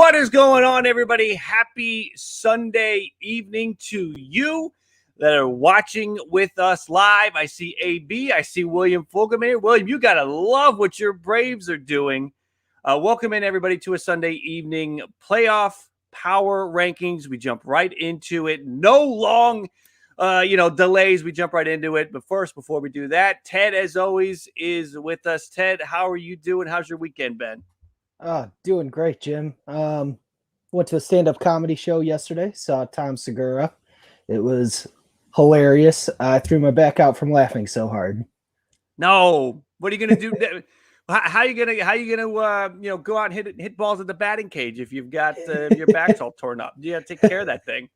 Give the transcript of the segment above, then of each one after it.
What is going on, everybody? Happy Sunday evening to you that are watching with us live. I see AB. I see William Fulgham here. William, you got to love what your Braves are doing. Welcome in, everybody, to a Sunday evening playoff power rankings. We jump right into it. No long delays. We jump right into it. But first, before we do that, Ted, as always, is with us. Ted, how are you doing? How's your weekend been? Doing great, Jim. Went to a stand-up comedy show yesterday. Saw Tom Segura. It was hilarious. I threw my back out from laughing so hard. No, what are you gonna do? How you gonna go out and hit balls at the batting cage if you've got your back's all torn up? You gotta take care of that thing.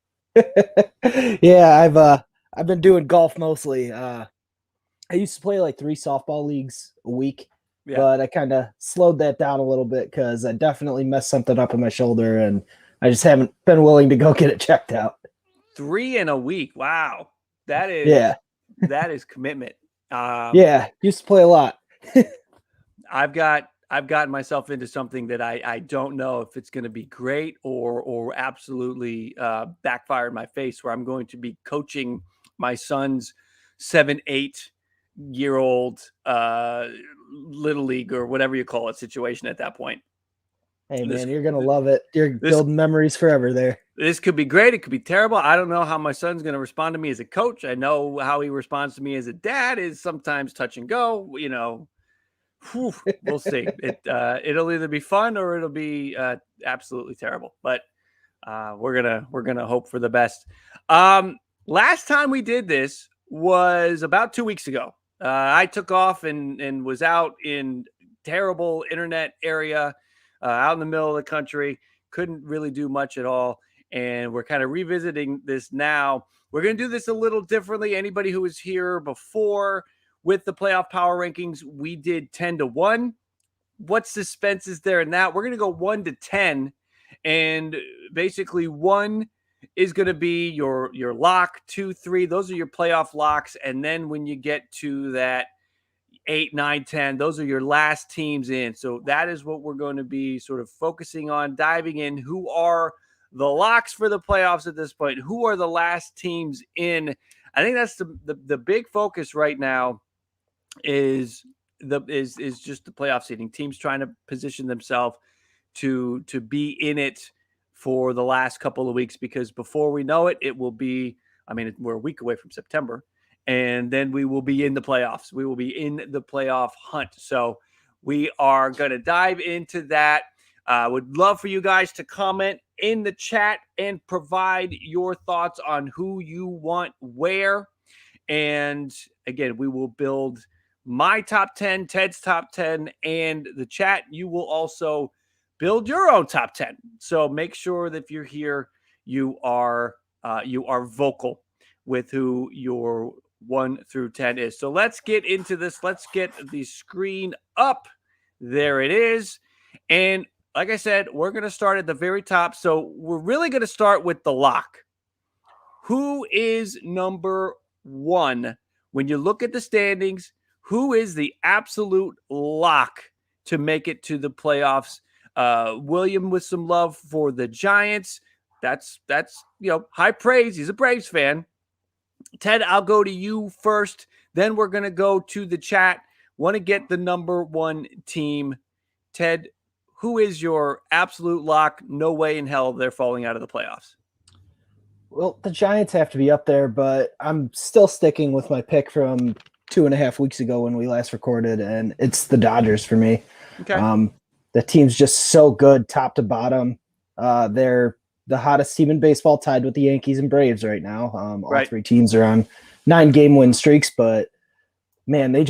Yeah, I've been doing golf mostly. I used to play like 3 softball leagues a week. Yeah. But I kind of slowed that down a little bit because I definitely messed something up in my shoulder, and I just haven't been willing to go get it checked out. 3 in a week. Wow. That is commitment. Yeah, used to play a lot. I've gotten myself into something that I don't know if it's going to be great or absolutely backfire in my face, where I'm going to be coaching my son's 7-8-year-old little league or whatever you call it situation at that point. Hey, man, you're going to love it. You're building memories forever there. This could be great. It could be terrible. I don't know how my son's going to respond to me as a coach. I know how he responds to me as a dad is sometimes touch and go. We'll see. It'll either be fun or it'll be absolutely terrible. But we're gonna hope for the best. Last time we did this was about 2 weeks ago. I took off and was out in terrible internet area, out in the middle of the country. Couldn't really do much at all. And we're kind of revisiting this now. We're going to do this a little differently. Anybody who was here before with the playoff power rankings, we did 10-1. What suspense is there in that? We're going to go 1-10. And basically 1 is going to be your lock, 2, 3. Those are your playoff locks. And then when you get to that 8, 9, 10, those are your last teams in. So that is what we're going to be sort of focusing on, diving in. Who are the locks for the playoffs at this point? Who are the last teams in? I think that's the big focus right now is just the playoff seeding. Teams trying to position themselves to be in it for the last couple of weeks, because before we know it, it will be, we're a week away from September, and then we will be in the playoffs. We will be in the playoff hunt. So we are going to dive into that. Would love for you guys to comment in the chat and provide your thoughts on who you want where. And again, we will build my top 10, Ted's top 10, and the chat. You will also build your own top 10. So make sure that if you're here, you are vocal with who your 1 through 10 is. So let's get into this. Let's get the screen up. There it is. And like I said, we're going to start at the very top. So we're really going to start with the lock. Who is number 1? When you look at the standings, who is the absolute lock to make it to the playoffs? William with some love for the Giants. That's high praise. He's a Braves fan. Ted, I'll go to you first. Then we're going to go to the chat. Want to get the number 1 team. Ted, who is your absolute lock? No way in hell they're falling out of the playoffs. Well, the Giants have to be up there, but I'm still sticking with my pick from 2.5 weeks ago when we last recorded, and it's the Dodgers for me. Okay. The team's just so good top to bottom. They're the hottest team in baseball, tied with the Yankees and Braves right now. All 3 teams are on 9-game win streaks, but man, they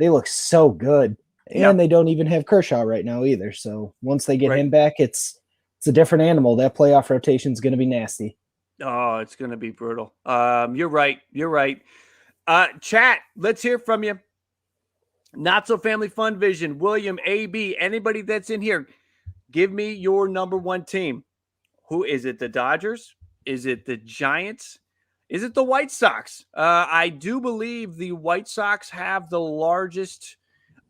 look so good. And they don't even have Kershaw right now either. So once they get him back, it's a different animal. That playoff rotation is going to be nasty. Oh, it's going to be brutal. You're right. Chat, let's hear from you. Not So Family Fun Vision, William, AB, anybody that's in here, give me your number 1 team. Who is it? The Dodgers? Is it the Giants? Is it the White Sox? I do believe the White Sox have the largest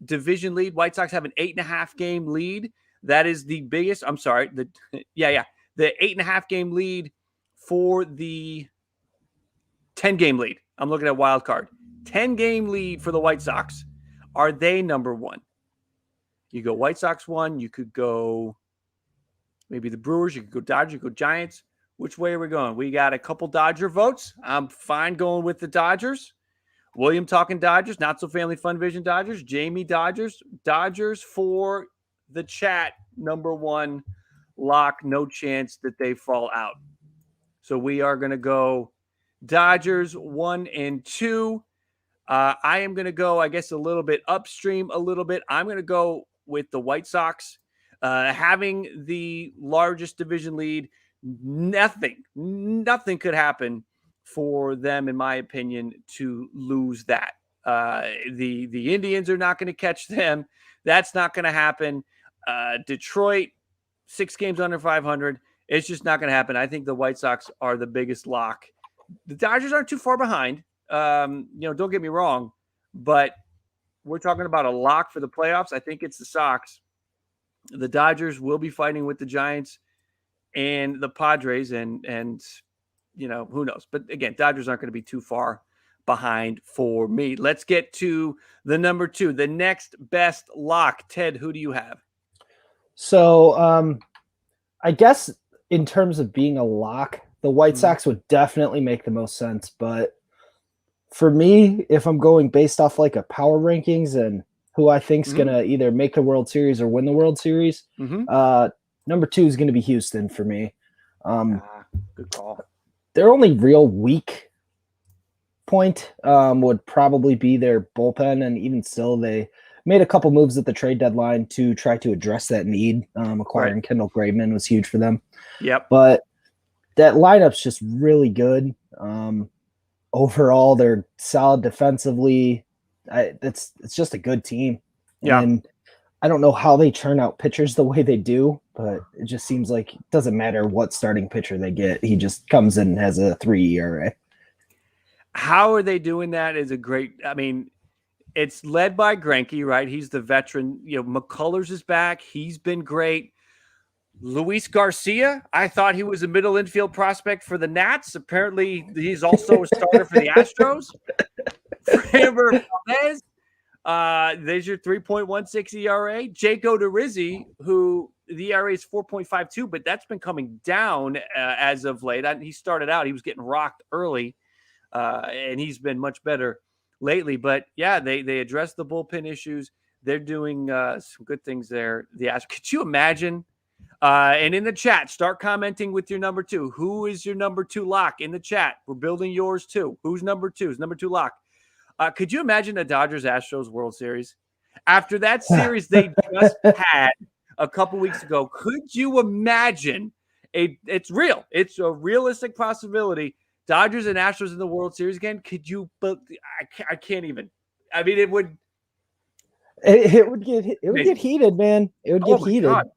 division lead. White Sox have an 8.5 game lead. That is the biggest. I'm sorry. The 8.5 game lead for the 10 game lead. I'm looking at wild card. 10 game lead for the White Sox. Are they number one? You go White Sox 1. You could go maybe the Brewers. You could go Dodgers. You could go Giants. Which way are we going? We got a couple Dodger votes. I'm fine going with the Dodgers. William talking Dodgers. Not so family fun vision Dodgers. Jamie Dodgers. Dodgers for the chat. Number one lock. No chance that they fall out. So we are going to go Dodgers 1 and 2. I am going to go, I guess, a little bit upstream a little bit. I'm going to go with the White Sox. Having the largest division lead, nothing could happen for them, in my opinion, to lose that. The Indians are not going to catch them. That's not going to happen. Detroit, 6 games under 500. It's just not going to happen. I think the White Sox are the biggest lock. The Dodgers aren't too far behind. Don't get me wrong, but we're talking about a lock for the playoffs. I think it's the Sox. The Dodgers will be fighting with the Giants and the Padres, and who knows? But again, Dodgers aren't going to be too far behind for me. Let's get to the number 2, the next best lock. Ted, who do you have? So I guess in terms of being a lock, the White Sox would definitely make the most sense. But for me, if I'm going based off like a power rankings and who I think is going to either make the World Series or win the World Series, number 2 is going to be Houston for me. Good call. Their only real weak point would probably be their bullpen. And even still, they made a couple moves at the trade deadline to try to address that need. Acquiring Kendall Graveman was huge for them. Yep. But that lineup's just really good. Overall, they're solid defensively. It's just a good team. Yeah. And I don't know how they churn out pitchers the way they do, but it just seems like it doesn't matter what starting pitcher they get. He just comes in and has a 3 ERA. How are they doing that is a great – I mean, it's led by Greinke, right? He's the veteran. McCullers is back. He's been great. Luis Garcia, I thought he was a middle infield prospect for the Nats. Apparently, he's also a starter for the Astros. Framber Valdez, there's your 3.16 ERA. Jake Odorizzi, who the ERA is 4.52, but that's been coming down as of late. He started out, he was getting rocked early, and he's been much better lately. But yeah, they addressed the bullpen issues. They're doing some good things there. Could you imagine? And in the chat, start commenting with your number 2. Who is your number 2 lock in the chat? We're building yours too. Who's number 2? Is number 2 lock? Could you imagine a Dodgers-Astros World Series? After that series they just had a couple weeks ago, could you imagine it's real. It's a realistic possibility. Dodgers and Astros in the World Series again. Could you, I can't even. I mean, it would get heated, man. It would get heated. God.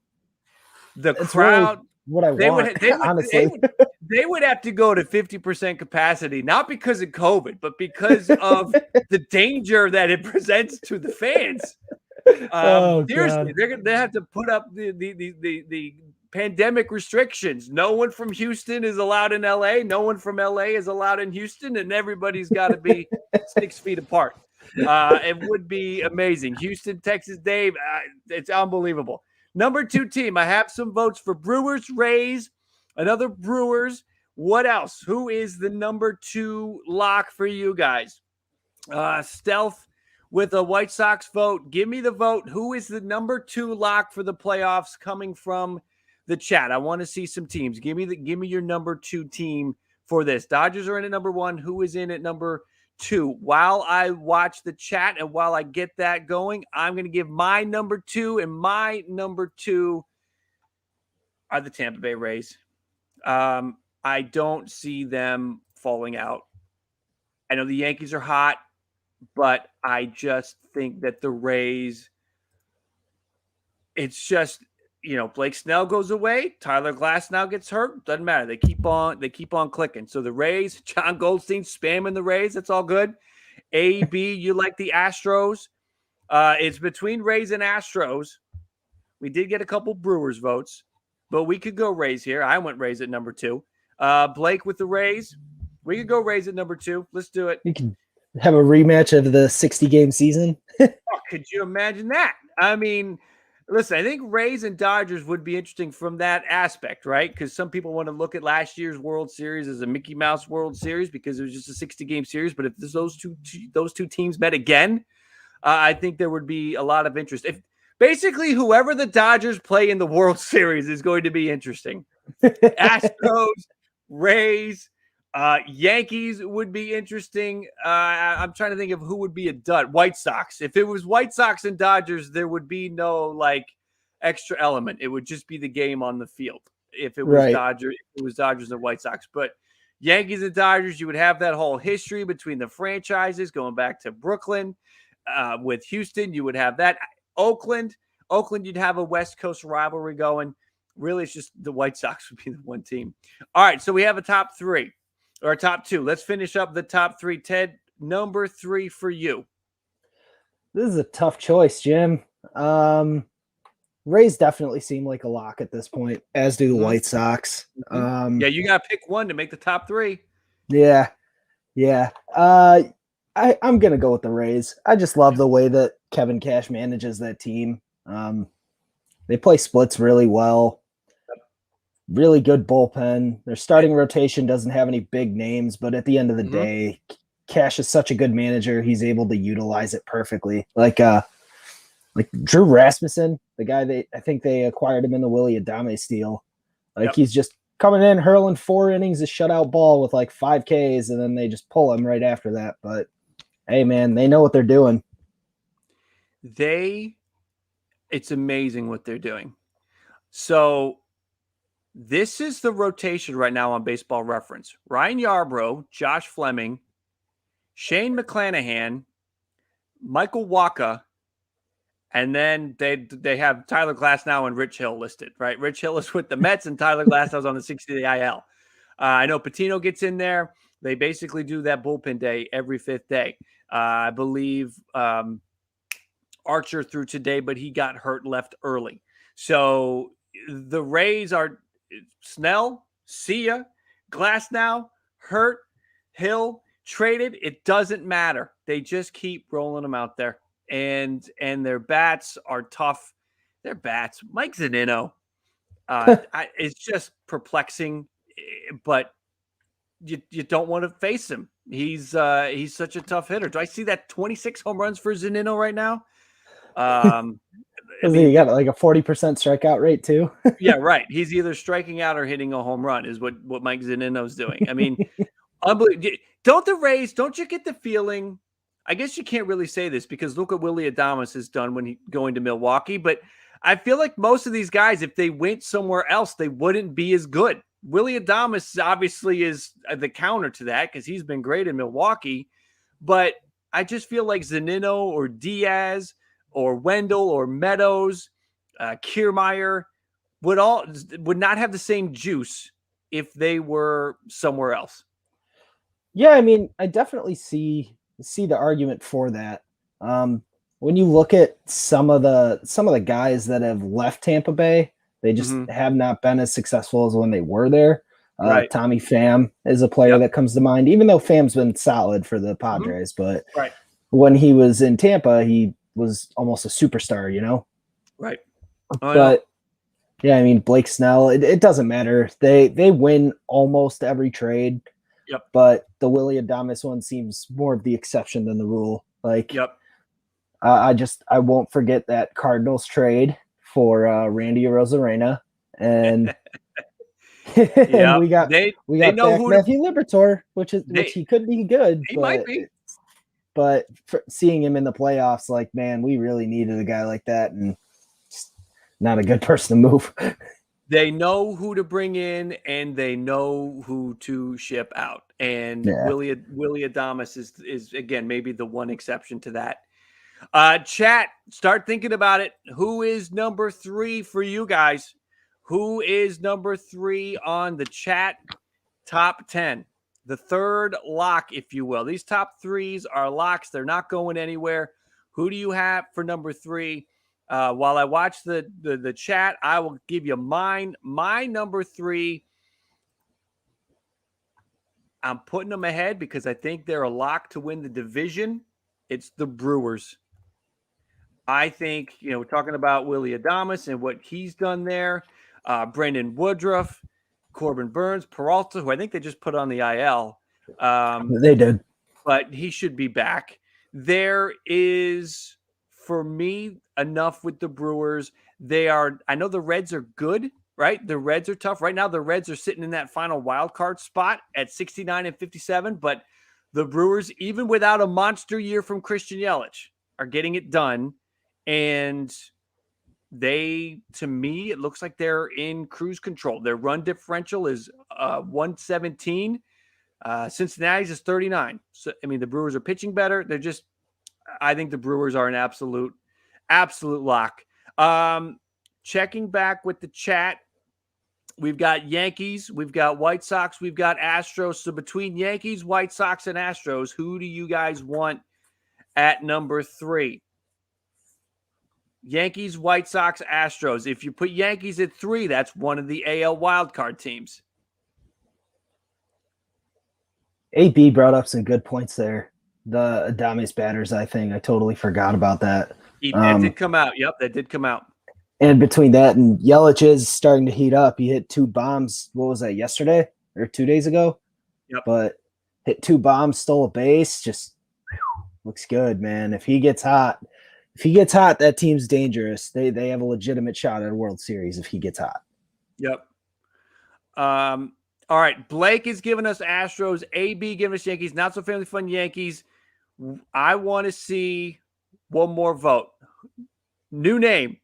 The crowd, really what I want, honestly. They would have to go to 50% capacity, not because of COVID, but because of the danger that it presents to the fans. Seriously, they have to put up the pandemic restrictions. No one from Houston is allowed in LA. No one from LA is allowed in Houston, and everybody's got to be 6 feet apart. It would be amazing. Houston, Texas, Dave, it's unbelievable. Number 2 team, I have some votes for Brewers, Rays, another Brewers. What else? Who is the number 2 lock for you guys? Stealth with a White Sox vote. Give me the vote. Who is the number 2 lock for the playoffs coming from the chat? I want to see some teams. Give me your number 2 team for this. Dodgers are in at number 1. Who is in at number 2? While I watch the chat and while I get that going, I'm going to give my number 2, and my number 2 are the Tampa Bay Rays. I don't see them falling out. I know the Yankees are hot, but I just think that the Rays, it's just, Blake Snell goes away. Tyler Glass now gets hurt. Doesn't matter. They keep on clicking. So the Rays, John Goldstein spamming the Rays. That's all good. AB, you like the Astros. It's between Rays and Astros. We did get a couple Brewers votes, but we could go Rays here. I went Rays at number 2. Blake with the Rays. We could go Rays at number 2. Let's do it. You can have a rematch of the 60-game season. Oh, could you imagine that? I mean, listen, I think Rays and Dodgers would be interesting from that aspect, right? Because some people want to look at last year's World Series as a Mickey Mouse World Series because it was just a 60-game series. But if those two teams met again, I think there would be a lot of interest. If basically whoever the Dodgers play in the World Series is going to be interesting. Astros, Rays, Yankees would be interesting. I'm trying to think of who would be a dud. White Sox. If it was White Sox and Dodgers, there would be no like extra element. It would just be the game on the field. If it was Dodgers and White Sox. But Yankees and Dodgers, you would have that whole history between the franchises going back to Brooklyn. With Houston, you would have that. Oakland, you'd have a West Coast rivalry going. Really, it's just the White Sox would be the one team. All right, so we have a top 3 or top 2. Let's finish up the top 3. Ted, number 3 for you. This is a tough choice, Jim. Rays definitely seem like a lock at this point, as do the White Sox. Yeah, you got to pick one to make the top 3. Yeah. I'm going to go with the Rays. I just love the way that Kevin Cash manages that team. They play splits really well. Really good bullpen. Their starting rotation doesn't have any big names, but at the end of the day, Cash is such a good manager. He's able to utilize it perfectly. Like Drew Rasmussen, the guy I think they acquired him in the Willie Adames deal. He's just coming in, hurling 4 innings of shutout ball with like 5 Ks, and then they just pull him right after that. But hey, man, they know what they're doing. It's amazing what they're doing. So this is the rotation right now on Baseball Reference. Ryan Yarbrough, Josh Fleming, Shane McClanahan, Michael Wacha, and then they have Tyler Glasnow and Rich Hill listed, right? Rich Hill is with the Mets and Tyler Glasnow's on the 60-day IL. I know Patino gets in there. They basically do that bullpen day every 5th day. I believe Archer threw today, but he got hurt, left early. So the Rays are Snell, Sia, Glasnow, hurt, Hill, traded. It doesn't matter. They just keep rolling them out there. And their bats are tough. Their bats. Mike Zunino. It's just perplexing, but you don't want to face him. He's such a tough hitter. Do I see that 26 home runs for Zunino right now? He got like a 40% strikeout rate too. Yeah, right. He's either striking out or hitting a home run is what Mike Zunino's doing. I mean, don't you get the feeling, I guess you can't really say this because look what Willie Adames has done when he going to Milwaukee, but I feel like most of these guys, if they went somewhere else, they wouldn't be as good. Willie Adames obviously is the counter to that because he's been great in Milwaukee, but I just feel like Zunino or Diaz or Wendell or Meadows, Kiermaier would not have the same juice if they were somewhere else. Yeah, I mean, I definitely see the argument for that. When you look at some of the guys that have left Tampa Bay, they just have not been as successful as when they were there. Right. Tommy Pham is a player that comes to mind, even though Pham's been solid for the Padres. But when he was in Tampa, he was almost a superstar, you know? Right. But yeah, I mean, Blake Snell, it doesn't matter. They win almost every trade. Yep. But the Willie Adames one seems more of the exception than the rule. I won't forget that Cardinals trade for Randy Arozarena, and and we got back Matthew Liberatore, which he could be good. He might be. But seeing him in the playoffs, like, man, we really needed a guy like that, and just not a good person to move. They know who to bring in, and they know who to ship out. And Willie Adames is again maybe the one exception to that. Chat, start thinking about it. Who is number 3 for you guys? Who is number 3 on the chat top 10? The third lock, if you will. These top 3s are locks. They're not going anywhere. Who do you have for number 3? While I watch the chat, I will give you mine. My number 3, I'm putting them ahead because I think they're a lock to win the division. It's the Brewers. I think, we're talking about Willie Adames and what he's done there. Brendan Woodruff, Corbin Burns, Peralta, who I think they just put on the IL. They did. But he should be back. There is, for me, enough with the Brewers. I know the Reds are good, right? The Reds are tough. Right now, the Reds are sitting in that final wild card spot at 69 and 57. But the Brewers, even without a monster year from Christian Yelich, are getting it done. And to me, it looks like they're in cruise control. Their run differential is 117. Cincinnati's is 39. So, the Brewers are pitching better. I think the Brewers are an absolute lock. Checking back with the chat, we've got Yankees, we've got White Sox, we've got Astros. So between Yankees, White Sox, and Astros, who do you guys want at number 3? Yankees, White Sox, Astros. If you put Yankees at 3, that's one of the AL wildcard teams. AB brought up some good points there. The Adames batters, I totally forgot about that. That did come out. Yep, that did come out. And between that and Yelich is starting to heat up. He hit 2 bombs. What was that, yesterday or 2 days ago? Yep. But hit 2 bombs, stole a base. Just looks good, man. If he gets hot, that team's dangerous. They have a legitimate shot at a World Series if he gets hot. Yep. All right. Blake is giving us Astros. AB giving us Yankees. Not so family fun Yankees. I want to see one more vote. New name.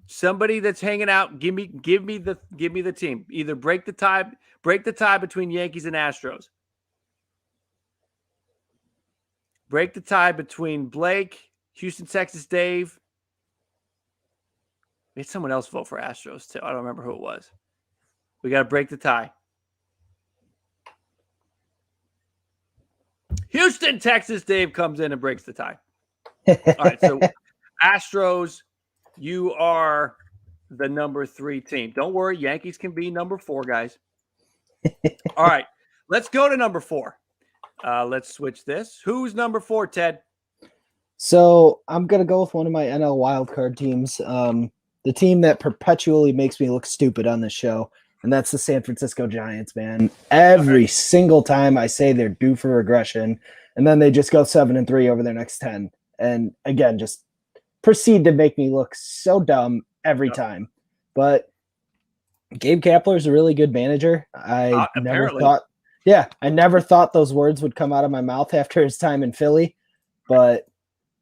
Somebody that's hanging out. Give me the team. Either break the tie between Yankees and Astros. Break the tie between Blake, Houston, Texas, Dave. We had someone else vote for Astros too. I don't remember who it was. We got to break the tie. Houston, Texas, Dave comes in and breaks the tie. All right, so Astros, you are the number 3 team. Don't worry, Yankees can be number 4, guys. All right, let's go to number 4. Let's switch this. Who's number 4, Ted? So I'm going to go with one of my NL wildcard teams, the team that perpetually makes me look stupid on this show, and that's the San Francisco Giants, man. Every single time I say they're due for regression, and then they just go 7-3 over their next 10. And again, just proceed to make me look so dumb every time. But Gabe Kapler is a really good manager. I never thought those words would come out of my mouth after his time in Philly, but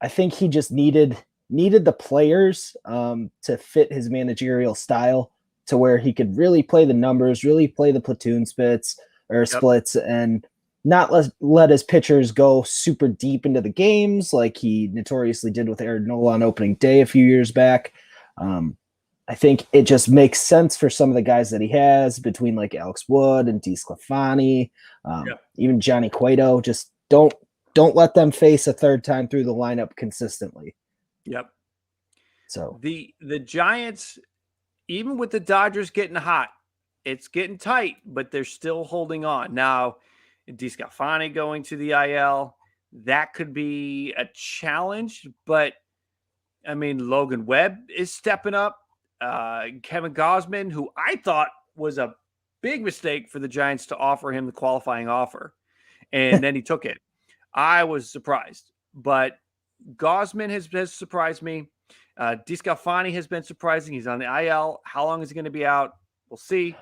I think he just needed the players to fit his managerial style to where he could really play the numbers, really play the platoon splits, and not let his pitchers go super deep into the games like he notoriously did with Aaron Nola on opening day a few years back. I think it just makes sense for some of the guys that he has between like Alex Wood and DeSclafani, even Johnny Cueto. Just don't let them face a third time through the lineup consistently. Yep. So the Giants, even with the Dodgers getting hot, it's getting tight, but they're still holding on. Now, DeSclafani going to the IL, that could be a challenge, but Logan Webb is stepping up. Kevin Gausman, who I thought was a big mistake for the Giants to offer him the qualifying offer, and then he took it. I was surprised, but Gausman has surprised me. DeSclafani has been surprising. He's on the IL. How long is he going to be out? We'll see.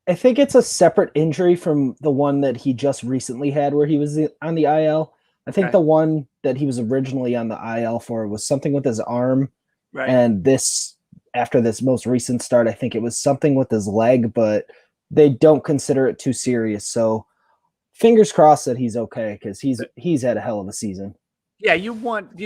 I think it's a separate injury from the one that he just recently had where he was on the IL. I think the one that he was originally on the IL for was something with his arm. Right. And after this most recent start, I think it was something with his leg, but they don't consider it too serious. So fingers crossed that he's okay, because he's had a hell of a season. Yeah, you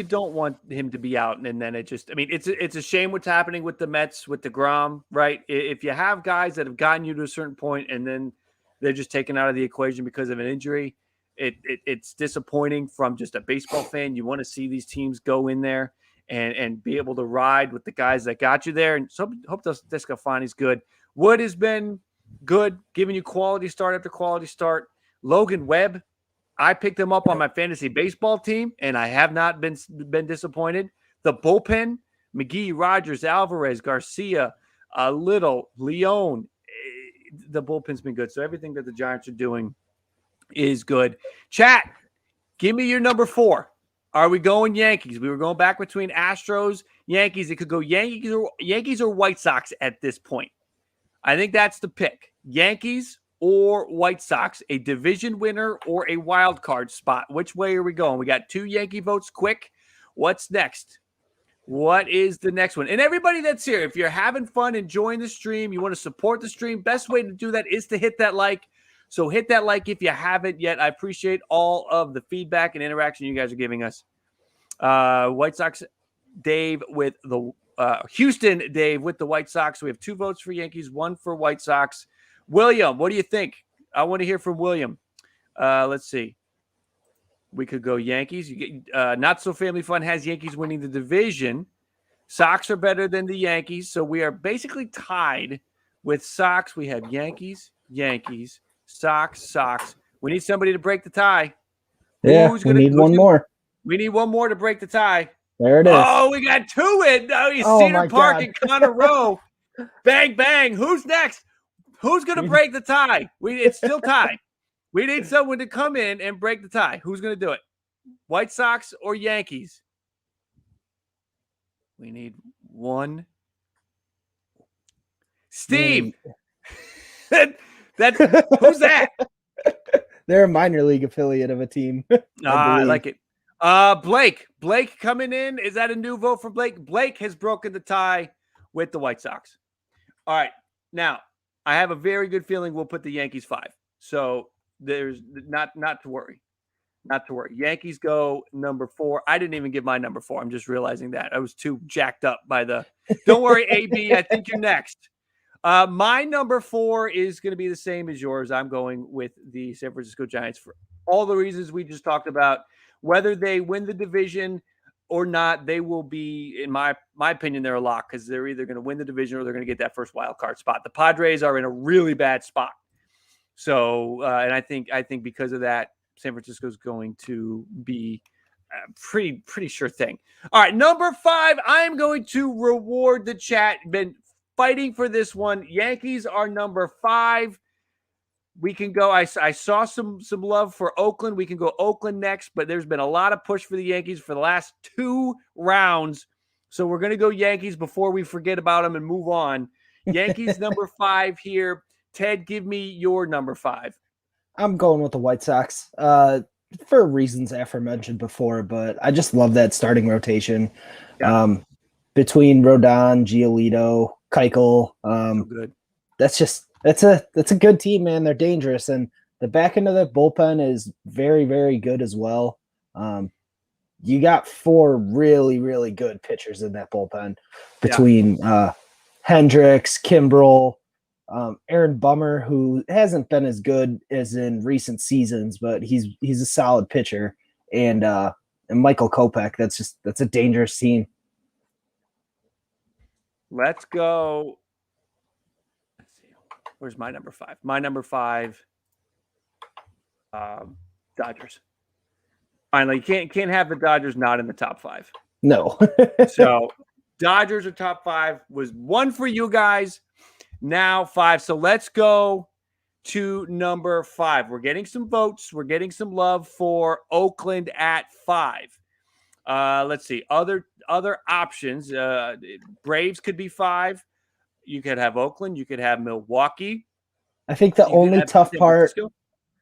don't want him to be out, and then it's a shame what's happening with the Mets with DeGrom, right? If you have guys that have gotten you to a certain point and then they're just taken out of the equation because of an injury, it's disappointing from just a baseball fan. You want to see these teams go in there and be able to ride with the guys that got you there. And so hope Descalfani's good. Wood has been good, giving you quality start after quality start. Logan Webb, I picked him up on my fantasy baseball team, and I have not been disappointed. The bullpen, McGee, Rogers, Alvarez, Garcia, Little, Leone. The bullpen's been good. So everything that the Giants are doing is good. Chat, give me your number 4. Are we going Yankees? We were going back between Astros, Yankees. It could go Yankees or White Sox at this point. I think that's the pick. Yankees or White Sox, a division winner or a wild card spot. Which way are we going? We got 2 Yankee votes. Quick. What's next? What is the next one? And everybody that's here, if you're having fun, enjoying the stream, you want to support the stream, best way to do that is to hit that like. So hit that like if you haven't yet. I appreciate all of the feedback and interaction you guys are giving us. White Sox Dave with the Houston Dave with the White Sox. We have 2 votes for Yankees, 1 for White Sox. William, what do you think? I want to hear from William. Let's see. We could go Yankees. You get Not So Family Fun has Yankees winning the division. Sox are better than the Yankees, so we are basically tied with Sox. We have Yankees, Sox. We need somebody to break the tie. Yeah, we need one more. We need one more to break the tie. There it is. Oh, we got 2 in. No, he's Cedar Park and Connor Rowe. Bang, bang. Who's next? Who's going to break the tie? It's still tied. We need someone to come in and break the tie. Who's going to do it? White Sox or Yankees? We need one. Steve. Who's that? They're a minor league affiliate of a team. I like it. Blake coming in. Is that a new vote for Blake? Blake has broken the tie with the White Sox. All right. Now, I have a very good feeling we'll put the Yankees 5. So there's not to worry. Not to worry. Yankees go number 4. I didn't even give my number 4. I'm just realizing that. I was too jacked up by the – don't worry, AB. I think you're next. My number 4 is going to be the same as yours. I'm going with the San Francisco Giants for all the reasons we just talked about. Whether they win the division or not, they will be, in my opinion, they're a lock because they're either going to win the division or they're going to get that first wild card spot. The Padres are in a really bad spot. So, and I think because of that, San Francisco is going to be a pretty sure thing. All right, number 5, I am going to reward the chat. Been fighting for this one. Yankees are number 5. We can go. I saw some love for Oakland. We can go Oakland next, but there's been a lot of push for the Yankees for the last 2 rounds. So we're going to go Yankees before we forget about them and move on. Yankees number 5 here. Ted, give me your number 5. I'm going with the White Sox for reasons aforementioned before, but I just love that starting rotation between Rodon, Giolito, Keuchel. So good. That's a good team, man. They're dangerous, and the back end of the bullpen is very, very good as well. You got 4 really, really good pitchers in that bullpen between Hendricks, Kimbrel, Aaron Bummer, who hasn't been as good as in recent seasons, but he's a solid pitcher, and Michael Kopech. That's a dangerous team. Let's go. Let's see. Where's my number 5? My number 5, Dodgers. Finally, you can't have the Dodgers not in the top 5. No. So Dodgers are top 5. Was 1 for you guys. Now 5. So let's go to number 5. We're getting some votes. We're getting some love for Oakland at 5. Let's see. Other options. Braves could be 5. You could have Oakland. You could have Milwaukee. I think the only tough part. Go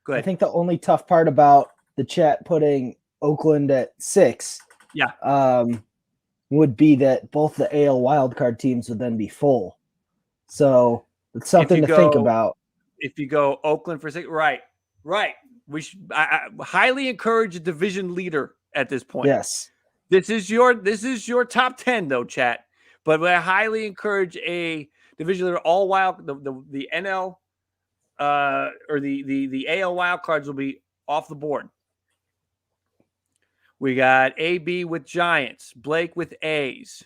ahead. I think the only tough part about the chat putting Oakland at 6, would be that both the AL wildcard teams would then be full. So it's something to think about. If you go Oakland for 6, right. We should. I highly encourage a division leader at this point. Yes, this is your top 10 though, chat. But I highly encourage a division leader. All wild the NL or the AL wild cards will be off the board. We got AB with Giants, Blake with A's.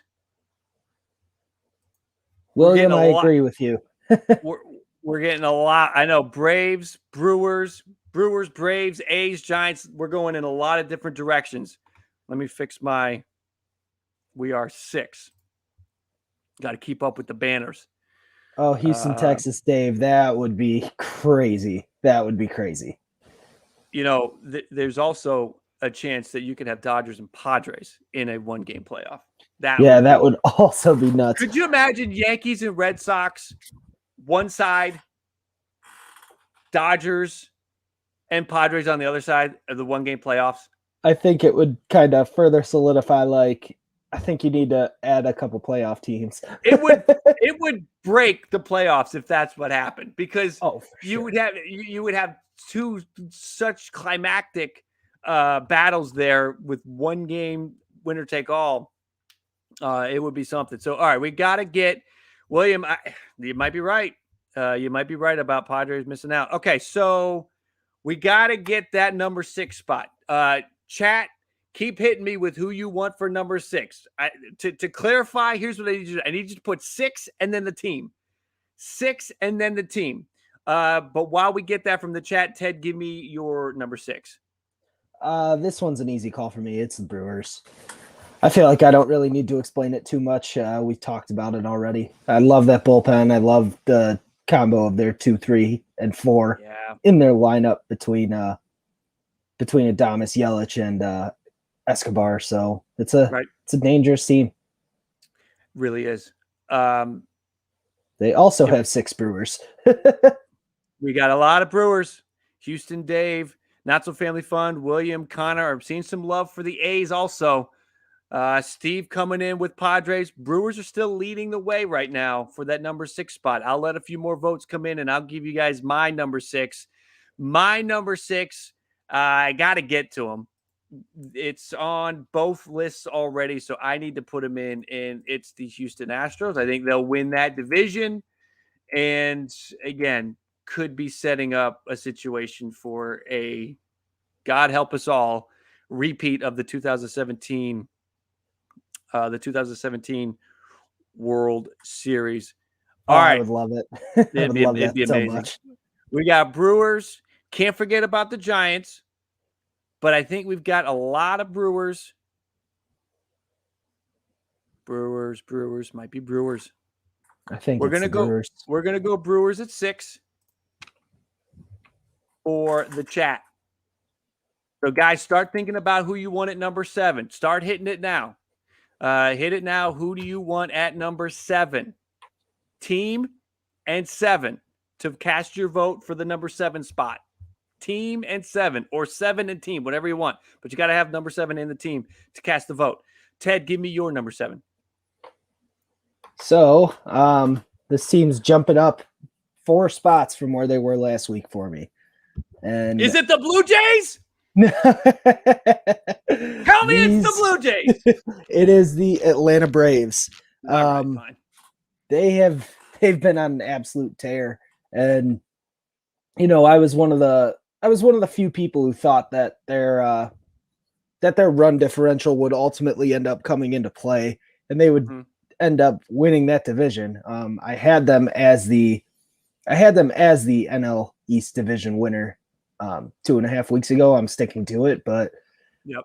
William, I agree with you. we're getting a lot. I know Braves, Brewers, Braves, A's, Giants. We're going in a lot of different directions. Let me fix my. We are 6. Got to keep up with the banners. Oh, Houston, Texas, Dave. That would be crazy. That would be crazy. You know, there's also a chance that you could have Dodgers and Padres in a 1-game playoff. That would also be nuts. Could you imagine Yankees and Red Sox, one side, Dodgers and Padres on the other side of the 1-game playoffs? I think it would kind of further solidify, I think you need to add a couple playoff teams. It would break the playoffs if that's what happened, because you would have 2 such climactic battles there with 1-game winner take all. It would be something. So, all right, we got to get William. You might be right. You might be right about Padres missing out. Okay, so we got to get that number 6 spot. Chat, keep hitting me with who you want for number 6. To clarify, here's what I need you to do. I need you to put 6 and then the team. 6 and then the team. But while we get that from the chat, Ted, give me your number 6. This one's an easy call for me. It's the Brewers. I feel like I don't really need to explain it too much. We talked about it already. I love that bullpen. I love the combo of their 2, 3, and 4 in their lineup between Adames, Yelich, and Escobar. So it's a dangerous team. Really is. They also have 6 Brewers. We got a lot of Brewers. Houston, Dave, Not So Family Fun, William, Connor. I'm seeing some love for the A's also. Steve coming in with Padres. Brewers are still leading the way right now for that number 6 spot. I'll let a few more votes come in, and I'll give you guys my number 6. My number 6, I got to get to him. It's on both lists already, so I need to put him in, and it's the Houston Astros. I think they'll win that division, and again, could be setting up a situation for a, God help us all, repeat of the 2017 World Series. All right. I would love it. It'd be amazing. So much. We got Brewers. Can't forget about the Giants. But I think we've got a lot of Brewers. Brewers. Might be Brewers. I think we're gonna go Brewers at 6 for the chat. So guys, start thinking about who you want at number 7. Start hitting it now. Hit it now. Who do you want at number 7? Team and 7 to cast your vote for the number 7 spot. Team and 7, or 7 and team, whatever you want. But you got to have number 7 in the team to cast the vote. Ted, give me your number 7. So this team's jumping up 4 spots from where they were last week for me. And is it the Blue Jays? Tell me it's the Blue Jays. It is the Atlanta Braves. Fine. They've been on an absolute tear, and I was one of the few people who thought that their run differential would ultimately end up coming into play, and they would end up winning that division. I had them as the NL East division winner 2.5 weeks ago. I'm sticking to it, but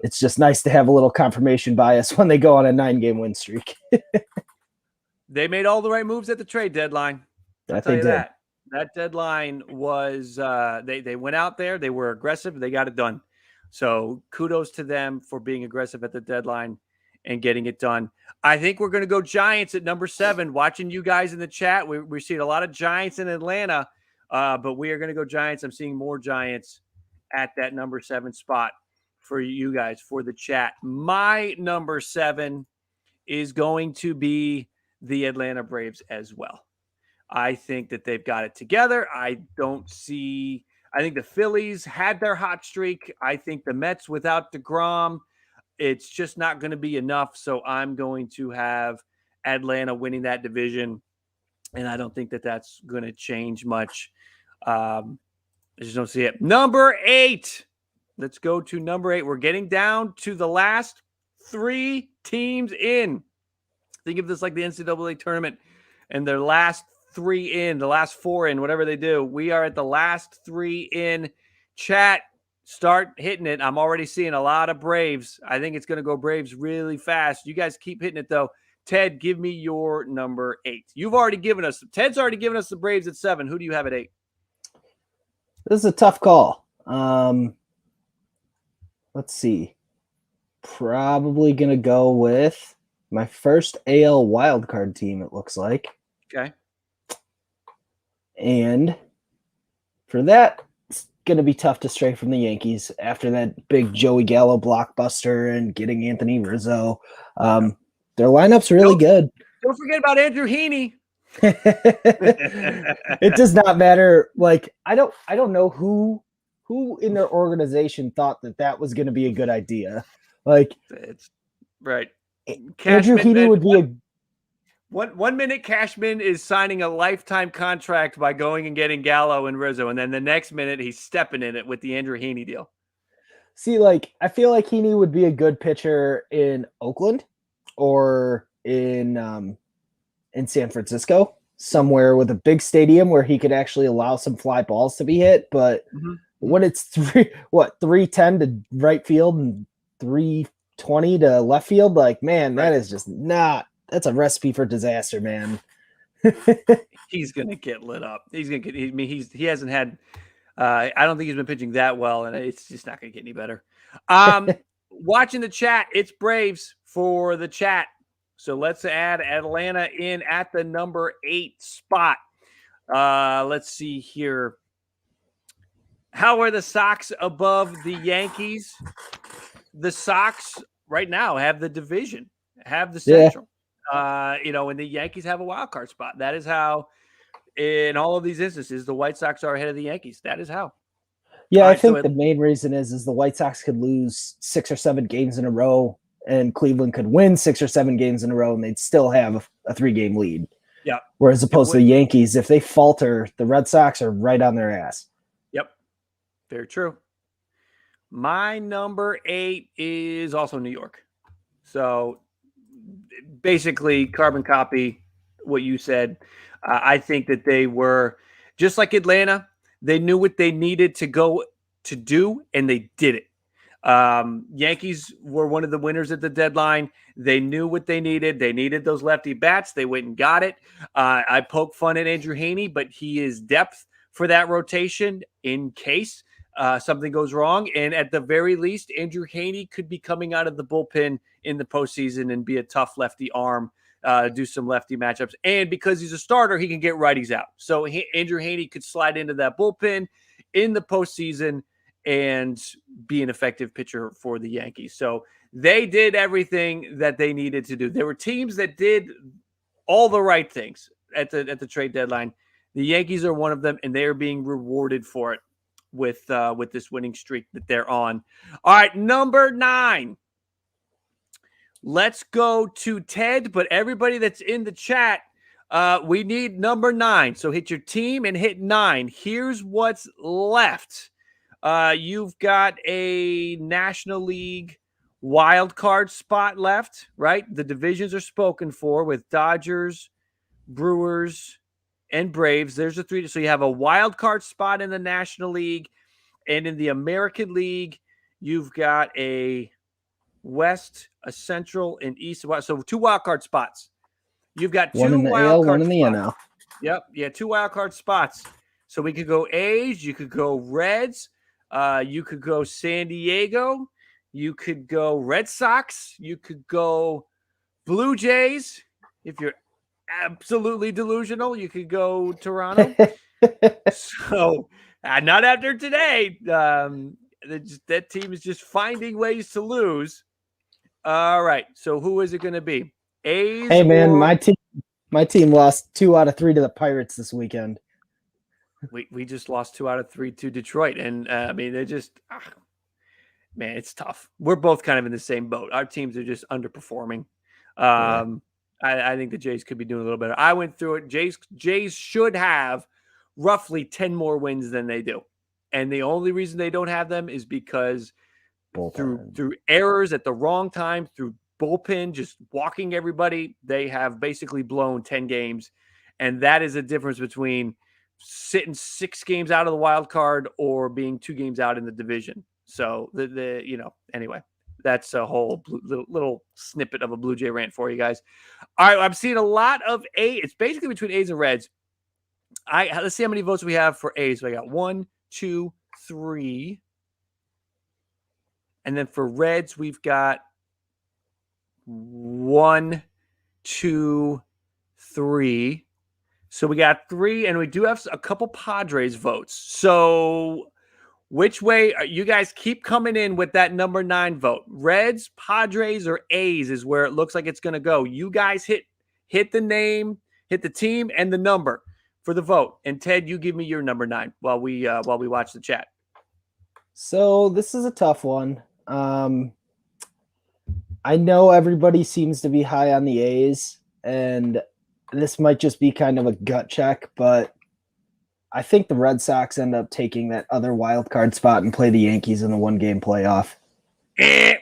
it's just nice to have a little confirmation bias when they go on a 9-game win streak. They made all the right moves at the trade deadline. I'll tell you that. That deadline was they went out there, they were aggressive, they got it done. So kudos to them for being aggressive at the deadline and getting it done. I think we're going to go Giants at number 7. Watching you guys in the chat, we're seeing a lot of Giants in Atlanta, but we are going to go Giants. I'm seeing more Giants at that number 7 spot for you guys, for the chat. My number 7 is going to be the Atlanta Braves as well. I think that they've got it together. I think the Phillies had their hot streak. I think the Mets without DeGrom, it's just not going to be enough. So I'm going to have Atlanta winning that division. And I don't think that that's going to change much. I just don't see it. Number 8. Let's go to number 8. We're getting down to the last 3 teams in. Think of this like the NCAA tournament and their last 3 in, the last 4 in, whatever they do. We are at the last 3 in. Chat, start hitting it. I'm already seeing a lot of Braves. I think it's going to go Braves really fast. You guys keep hitting it, though. Ted, give me your number 8. You've already given us, Ted's already given us the Braves at 7. Who do you have at 8? This is a tough call. Let's see. Probably going to go with my first AL wildcard team, it looks like. Okay. And for that, it's going to be tough to stray from the Yankees after that big Joey Gallo blockbuster and getting Anthony Rizzo. Their lineup's really good. Don't forget about Andrew Heaney. It does not matter. Like, I don't know who in their organization thought that was going to be a good idea. Like, it's right. Andrew Heaney would be a 1 minute. Cashman is signing a lifetime contract by going and getting Gallo and Rizzo, and then the next minute he's stepping in it with the Andrew Heaney deal. See, like, I feel like Heaney would be a good pitcher in Oakland or in San Francisco, somewhere with a big stadium where he could actually allow some fly balls to be hit. But when it's 310 to right field and 320 to left field, like, man, that is just not. That's a recipe for disaster, man. He's gonna get lit up. He's gonna get. I mean, he hasn't had. I don't think he's been pitching that well, and it's just not gonna get any better. Watching the chat, it's Braves for the chat. So let's add Atlanta in at the number 8 spot. Let's see here. How are the Sox above the Yankees? The Sox right now have the division, have the Central. And the Yankees have a wild card spot. That is how, in all of these instances, the White Sox are ahead of the Yankees. That is how. Yeah, I think the main reason is the White Sox could lose 6 or 7 games in a row, and Cleveland could win 6 or 7 games in a row, and they'd still have a 3-game lead. Yeah. Whereas opposed to the Yankees, if they falter, the Red Sox are right on their ass. Yep. Very true. My number 8 is also New York. So basically carbon copy what you said. I think that they were just like Atlanta. They knew what they needed to go to do, and they did it. Yankees were one of the winners at the deadline. They knew what they needed. They needed those lefty bats. They went and got it. I poke fun at Andrew Heaney, but he is depth for that rotation in case something goes wrong. And at the very least, Andrew Heaney could be coming out of the bullpen in the postseason and be a tough lefty arm, do some lefty matchups. And because he's a starter, he can get righties out. So Andrew Heaney could slide into that bullpen in the postseason and be an effective pitcher for the Yankees. So they did everything that they needed to do. There were teams that did all the right things at the trade deadline. The Yankees are one of them, and they are being rewarded for it with this winning streak that they're on. All right, number 9. Let's go to Ted, but everybody that's in the chat, we need number 9. So hit your team and hit 9. Here's what's left. You've got a National League wild card spot left, right? The divisions are spoken for with Dodgers, Brewers, and Braves. There's the 3. So you have a wild card spot in the National League, and in the American League, you've got a West, a Central, and East. So 2 wild card spots. You've got 2 one in the wild AL, card one in the spots. NL. Yep, yeah, 2 wild card spots. So we could go A's, you could go Reds, you could go San Diego, you could go Red Sox, you could go Blue Jays. If you're absolutely delusional, you could go Toronto. So not after today. That team is just finding ways to lose. All right. So who is it going to be? A's. Hey man, my team lost 2 out of 3 to the Pirates this weekend. We just lost 2 out of 3 to Detroit, and I mean they just man, it's tough. We're both kind of in the same boat. Our teams are just underperforming. I think the Jays could be doing a little better. I went through it. Jays should have roughly 10 more wins than they do. And the only reason they don't have them is because Bullpen. through errors at the wrong time, through bullpen just walking everybody, they have basically blown 10 games. And that is a difference between sitting 6 games out of the wild card or being 2 games out in the division. So anyway, that's a whole little snippet of a Blue Jay rant for you guys. All right, I'm seeing a lot of it's basically between A's and Reds. Let's see how many votes we have for A's. So I got 1, 2, 3. And then for Reds, we've got 1, 2, 3. So we got 3, and we do have a couple Padres votes. So which way you guys keep coming in with that number 9 vote? Reds, Padres, or A's is where it looks like it's going to go. You guys hit the name, hit the team, and the number for the vote. And Ted, you give me your number 9 while we watch the chat. So this is a tough one. I know everybody seems to be high on the A's, and this might just be kind of a gut check, but I think the Red Sox end up taking that other wild card spot and play the Yankees in the 1-game playoff.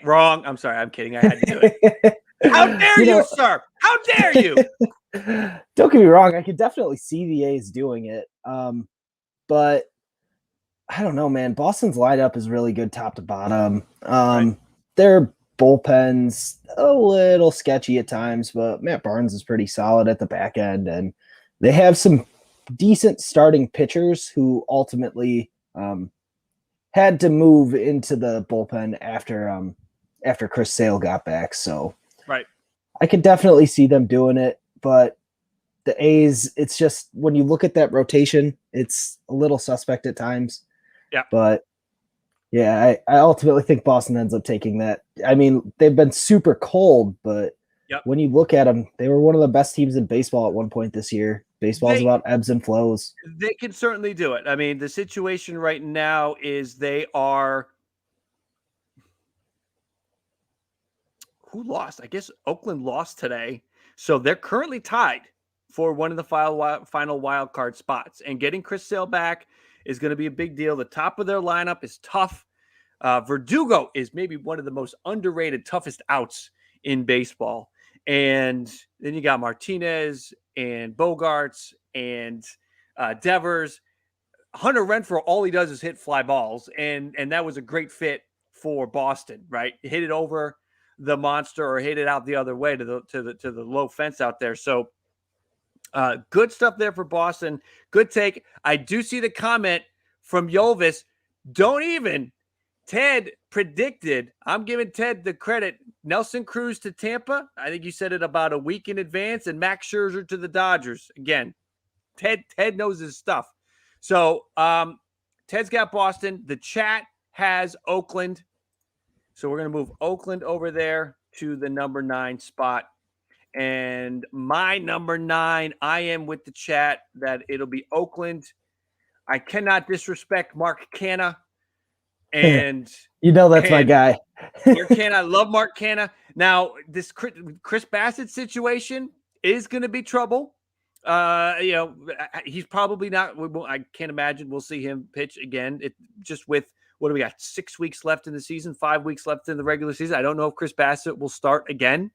Wrong. I'm sorry. I'm kidding. I had to do it. How dare you, sir? How dare you? Don't get me wrong. I could definitely see the A's doing it. But I don't know, man. Boston's lineup is really good top to bottom. Right. Their bullpen's a little sketchy at times, but Matt Barnes is pretty solid at the back end. And they have some decent starting pitchers who ultimately had to move into the bullpen after Chris Sale got back. So right, I could definitely see them doing it, but the A's, it's just when you look at that rotation, it's a little suspect at times. Yeah. But yeah, I ultimately think Boston ends up taking that. I mean, they've been super cold, but when you look at them, they were one of the best teams in baseball at one point this year. Baseball's about ebbs and flows. They can certainly do it. I mean, the situation right now is they are. Who lost? I guess Oakland lost today. So they're currently tied for one of the final wild card spots. And getting Chris Sale back is going to be a big deal. The top of their lineup is tough. Verdugo is maybe one of the most underrated, toughest outs in baseball. And then you got Martinez and Bogarts and Devers. Hunter Renfroe, all he does is hit fly balls. And that was a great fit for Boston, right? Hit it over the monster or hit it out the other way to the low fence out there. So good stuff there for Boston. Good take. I do see the comment from Yovis. Don't even. Ted predicted, I'm giving Ted the credit, Nelson Cruz to Tampa. I think you said it about a week in advance, and Max Scherzer to the Dodgers. Again, Ted knows his stuff. So Ted's got Boston. The chat has Oakland. So we're going to move Oakland over there to the number 9 spot. And my number 9, I am with the chat that it'll be Oakland. I cannot disrespect Mark Canha. And that's my guy. I love Mark Canha. Now, this Chris Bassett situation is going to be trouble. He's probably not. I can't imagine we'll see him pitch again. Just with what do we got? 6 weeks left in the season, 5 weeks left in the regular season. I don't know if Chris Bassett will start again.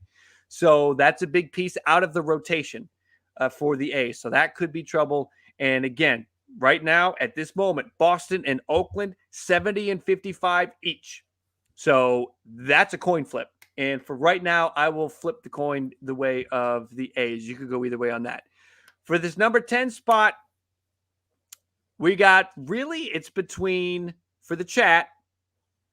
So that's a big piece out of the rotation for the A's. So that could be trouble. And again, right now at this moment, Boston and Oakland 70 and 55 each. So that's a coin flip. And for right now, I will flip the coin the way of the A's. You could go either way on that. For this number 10 spot, we got it's between, for the chat,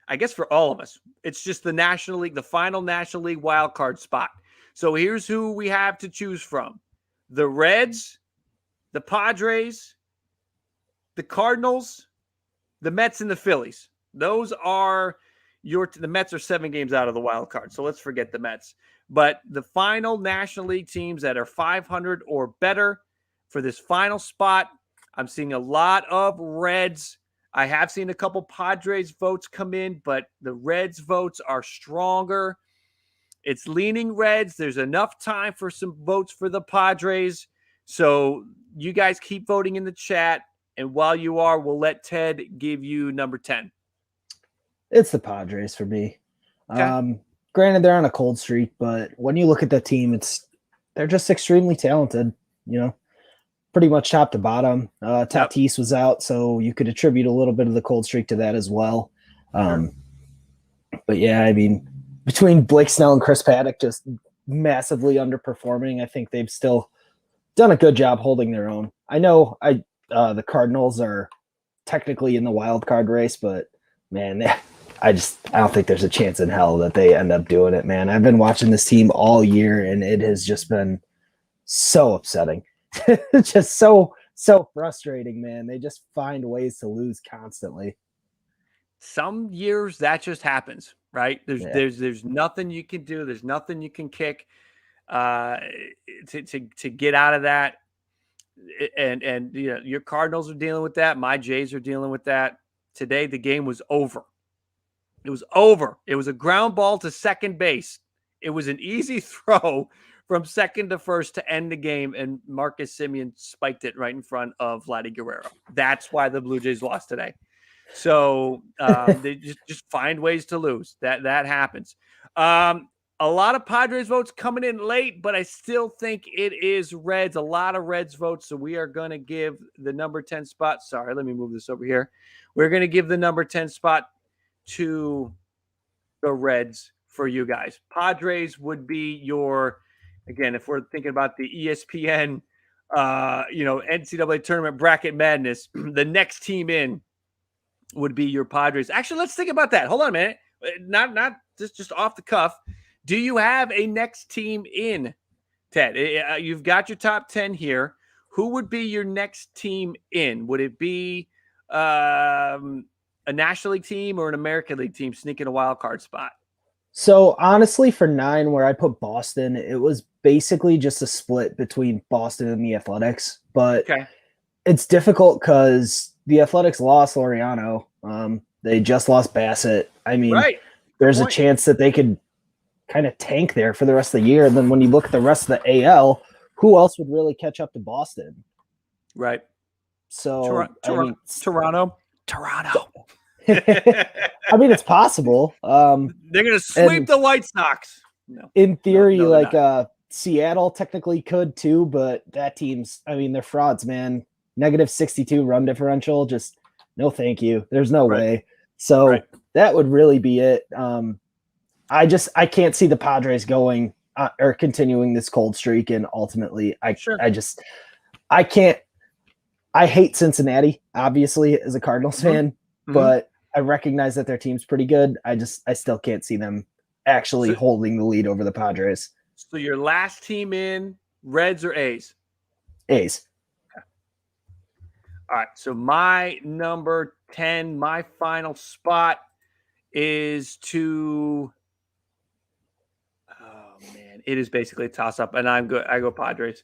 I guess for all of us, it's just the National League, the final National League wild card spot. So here's who we have to choose from. The Reds, the Padres, the Cardinals, the Mets, and the Phillies. Those are the Mets are 7 games out of the wild card. So let's forget the Mets. But the final National League teams that are 500 or better for this final spot, I'm seeing a lot of Reds. I have seen a couple Padres votes come in, but the Reds votes are stronger. It's leaning Reds. There's enough time for some votes for the Padres. So you guys keep voting in the chat. And while you are, we'll let Ted give you number 10. It's the Padres for me. Okay. Granted, they're on a cold streak, but when you look at the team, they're just extremely talented. Pretty much top to bottom. Tatis was out, so you could attribute a little bit of the cold streak to that as well. Sure. But yeah, I mean, between Blake Snell and Chris Paddock just massively underperforming, I think they've still done a good job holding their own. I know the Cardinals are technically in the wild card race, but man, I don't think there's a chance in hell that they end up doing it, man. I've been watching this team all year, and it has just been so upsetting. Just so frustrating, man. They just find ways to lose constantly. Some years that just happens, right? There's nothing you can do. There's nothing you can kick to get out of that. And your Cardinals are dealing with that. My Jays are dealing with that. Today, the game was over. It was over. It was a ground ball to second base. It was an easy throw from second to first to end the game, and Marcus Semien spiked it right in front of Vladdy Guerrero. That's why the Blue Jays lost today. So they just find ways to lose. That happens. A lot of Padres votes coming in late, but I still think it is Reds. A lot of Reds votes, so we are going to give the number 10 spot. Sorry, let me move this over here. We're going to give the number 10 spot to the Reds for you guys. Padres would be your, again, if we're thinking about the ESPN, NCAA tournament bracket madness, the next team in would be your Padres. Actually, let's think about that. Hold on a minute. Not just off the cuff. Do you have a next team in, Ted? You've got your top 10 here. Who would be your next team in? Would it be a National League team or an American League team sneaking a wild card spot? So honestly, for 9, where I put Boston, it was basically just a split between Boston and the Athletics. But It's difficult because the Athletics lost Laureano. They just lost Bassett. I mean, there's a chance that they could kind of tank there for the rest of the year. And then when you look at the rest of the AL, who else would really catch up to Boston? Right. So Toronto. I mean, it's possible. They're going to sweep the White Sox. No. In theory, Seattle technically could too, but that team's, I mean, they're frauds, man. -62 run differential. Just no, thank you. There's no way. So that would really be it. I can't see the Padres going or continuing this cold streak, and ultimately, I can't. I hate Cincinnati, obviously, as a Cardinals fan, but I recognize that their team's pretty good. I still can't see them actually holding the lead over the Padres. So your last team in, Reds or A's? A's. Okay. All right. So my number 10, my final spot is to. Oh man, it is basically a toss-up, and I go Padres.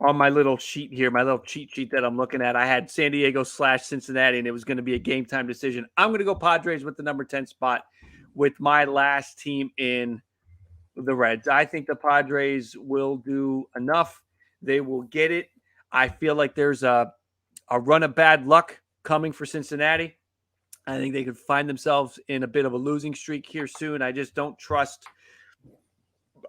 On my little sheet here, my little cheat sheet that I'm looking at, I had San Diego / Cincinnati, and it was going to be a game time decision. I'm going to go Padres with the number 10 spot with my last team in, the Reds. I think the Padres will do enough. They will get it. I feel like there's a run of bad luck coming for Cincinnati. I think they could find themselves in a bit of a losing streak here soon. I just don't trust.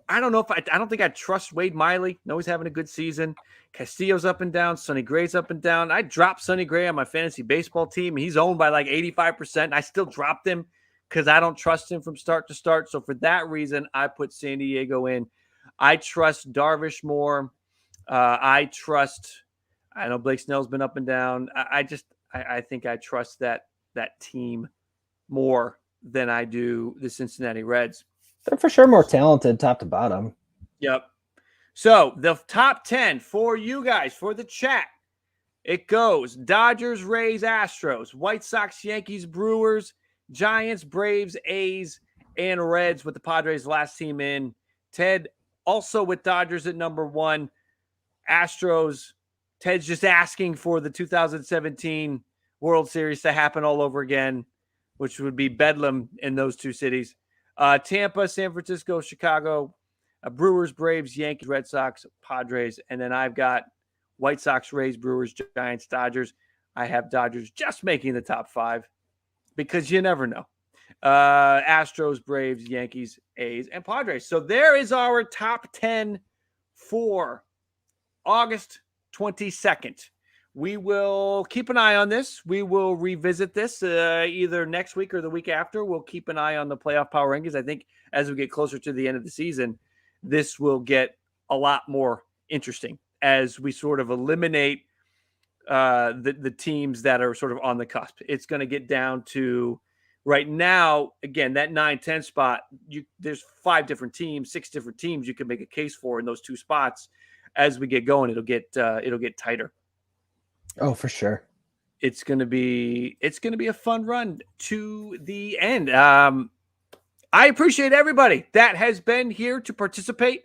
I don't think I trust Wade Miley. No, he's having a good season. Castillo's up and down. Sonny Gray's up and down. I dropped Sonny Gray on my fantasy baseball team. He's owned by like 85%. I still dropped him because I don't trust him from start to start. So for that reason, I put San Diego in. I trust Darvish more. I know Blake Snell's been up and down. I think I trust that team more than I do the Cincinnati Reds. They're for sure more talented top to bottom. Yep. So the top 10 for you guys, for the chat, it goes Dodgers, Rays, Astros, White Sox, Yankees, Brewers, Giants, Braves, A's, and Reds with the Padres last team in. Ted also with Dodgers at number 1. Astros, Ted's just asking for the 2017 World Series to happen all over again, which would be bedlam in those two cities. Tampa, San Francisco, Chicago, Brewers, Braves, Yankees, Red Sox, Padres, and then I've got White Sox, Rays, Brewers, Giants, Dodgers. I have Dodgers just making the top 5 because you never know. Astros, Braves, Yankees, A's, and Padres. So there is our top 10 for August 22nd. We will keep an eye on this. We will revisit this either next week or the week after. We'll keep an eye on the playoff power rankings. I think as we get closer to the end of the season, this will get a lot more interesting as we sort of eliminate the teams that are sort of on the cusp. It's going to get down to right now, again, that 9-10 spot, there's 5 different teams, 6 different teams you can make a case for in those 2 spots. As we get going, it'll get tighter. Oh, for sure. It's gonna be a fun run to the end. I appreciate everybody that has been here to participate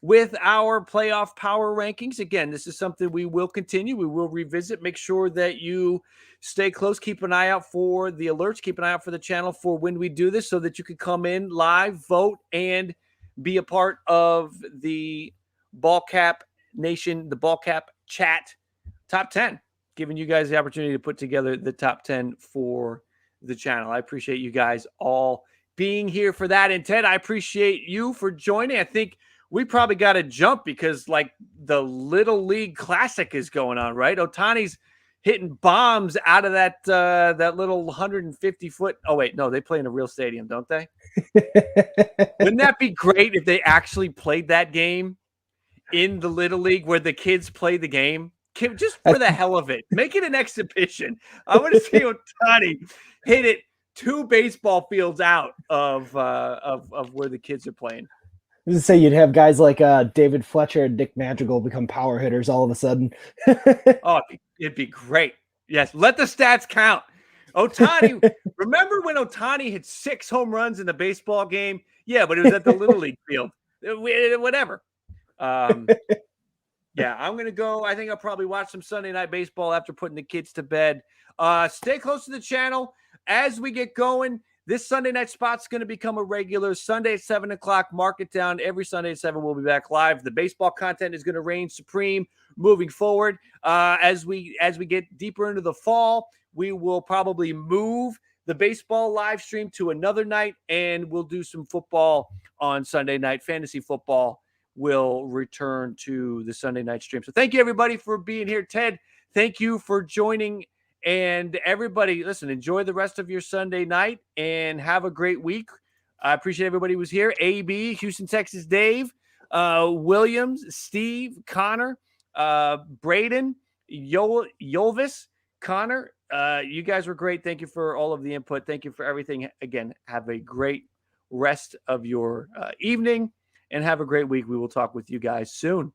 with our playoff power rankings. Again, this is something we will continue. We will revisit. Make sure that you stay close. Keep an eye out for the alerts. Keep an eye out for the channel for when we do this so that you can come in live, vote, and be a part of the Ballcap Nation, the Ballcap Chat top 10, giving you guys the opportunity to put together the top 10 for the channel. I appreciate you guys all being here for that. And Ted, I appreciate you for joining. I think we probably got to jump because like the Little League Classic is going on, right? Ohtani's hitting bombs out of that little 150-foot. Oh, wait, no, they play in a real stadium, don't they? Wouldn't that be great if they actually played that game in the Little League where the kids play the game? Just for the hell of it. Make it an exhibition. I want to see Ohtani hit it 2 baseball fields out of where the kids are playing. I was gonna say you'd have guys like David Fletcher and Dick Madrigal become power hitters all of a sudden. Oh, it'd be great. Yes, let the stats count. Ohtani, remember when Ohtani hit 6 home runs in the baseball game? Yeah, but it was at the Little League field. Whatever. Yeah, I'm going to go. I think I'll probably watch some Sunday Night Baseball after putting the kids to bed. Stay close to the channel as we get going. This Sunday night spot's going to become a regular. Sunday at 7 o'clock, mark it down. Every Sunday at 7, we'll be back live. The baseball content is going to reign supreme moving forward. As we get deeper into the fall, we will probably move the baseball live stream to another night, and we'll do some football on Sunday night. Fantasy football will return to the Sunday night stream. So thank you, everybody, for being here. Ted, thank you for joining. And everybody, listen, enjoy the rest of your Sunday night and have a great week. I appreciate everybody who was here. AB, Houston, Texas, Dave, Williams, Steve, Connor, Braden, Yolvis, Connor. You guys were great. Thank you for all of the input. Thank you for everything. Again, have a great rest of your evening and have a great week. We will talk with you guys soon.